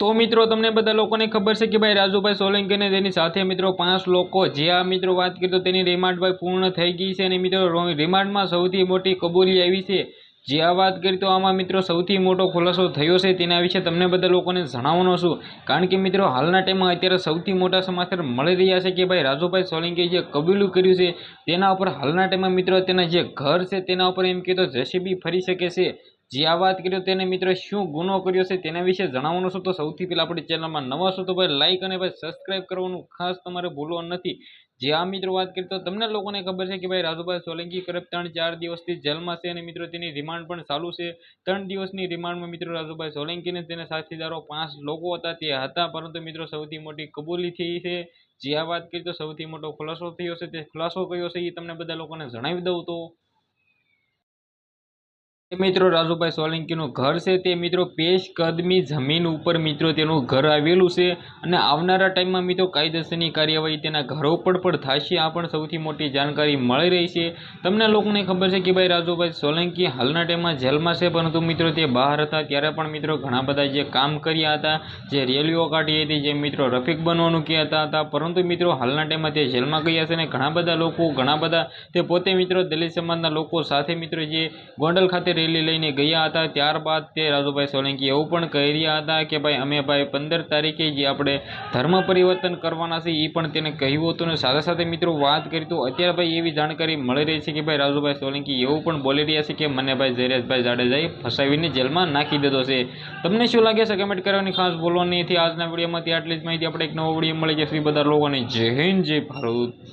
तो मित्रों तमने बधा लोकोने खबर है कि भाई राजुभाई सोलंकी ने तेनी साथे मित्रों 5 लोको जे आ मित्रों बात करीए तो तेनी रिमांड भाई पूर्ण थई गई है। मित्रों रिमांड में सौथी मोटी कबूली आई है। जे आ बात करी तो आमां मित्रों सौथी मोटो खुलासो थयो छे तेना विषे तमने बधा लोकोने जणाववानो छुं। कारण के मित्रों हालना टाइममां अत्यारे सौथी मोटा समाचार मळी रह्या छे कि भाई राजुभाई सोलंकीए जे कबूल्युं कर्युं छे तेना उपर हालना टाइममां मित्रों तेना जे घर छे तेना उपर एम कहीए तो जेसीबी फरी शके छे। जे आ बात करीए तेने मित्रों शुं गुनो कर्यो छे तेना विषे जणाववानुं छुं। तो सौथी पहेला आपणी चेनलमां नवा छो तो भाई लाइक अने भाई सब्सक्राइब करवानुं खास तमारे भूलवानुं नथी। जे आ मित्रों बात करीए तो तमने लोकोने खबर छे कि भाई राजुभाई सोलंकी करीब 3-4 दिवसथी जेलमां छे अने मित्रों तेनी रिमांड पण चालू छे। 3 दिवसनी रिमांडमां मित्रों राजुभाई सोलंकी ने तेना साथीदारो 5 लोको हता ते हता, परंतु मित्रों सौथी मोटी कबूली थई छे। जे आ बात करीए तो सौथी मोटो खुलासो थयो छे। ते खुलासो कयो छे ए तमने बधा लोकोने जणावी दऊं। तो मित्रों राजुभाई सोलंकी नु घर से ते मित्रों पेश कदमी जमीन पर मित्रों तेनु घर आवेलू छे अने आवनारा टाइम में मित्रों कायदेसरनी कार्यवाही तेना घरो पर पण थशे। आ पण सौथी मोटी जानकारी मळी रही छे। तमने लोकोने खबर छे कि भाई राजुभाई सोलंकी हालना टाइम में जेल में छे, परंतु मित्रों ते बहार हता त्यारे पण मित्रों घणा बधा जे काम कर्या हता, जे रेलीओ काढी हती, जे मित्रों रफीक बनवानुं कहेता हता, परंतु मित्रों हालना टाइम में ते जेल में गया छे। घणा बधा लोको घणा बधा ते पोते मित्रों दलित समाजना लोको साथे मित्रों जे गोंडल खाते रेली लईने गया हता। त्यारबाद ते राजुभाई सोलंकी एवुं पण कही रह्या हता कि भाई अमे भाई 15 तारीखे जे आपणे धर्म परिवर्तन करवाना छे ए पण तेने कह्युं हतुं। ने साथे साथे मित्रों वात करी तो अत्यारे भाई एवी जानकारी मळी रही छे कि भाई राजुभाई सोलंकी एवुं पण बोली रह्या छे कि मने भाई जयराजभाई जाडेजाए फसावीने जेलमां नाखी दीधो छे। तमने शुं लागे छे कमेंट करवानी खास भूलवानी नथी। आजना विडियोमांथी आटली ज माहिती। आपणे एक नवो विडियो मळी जशे। बधा लोकोने जय हिंद जय भारत।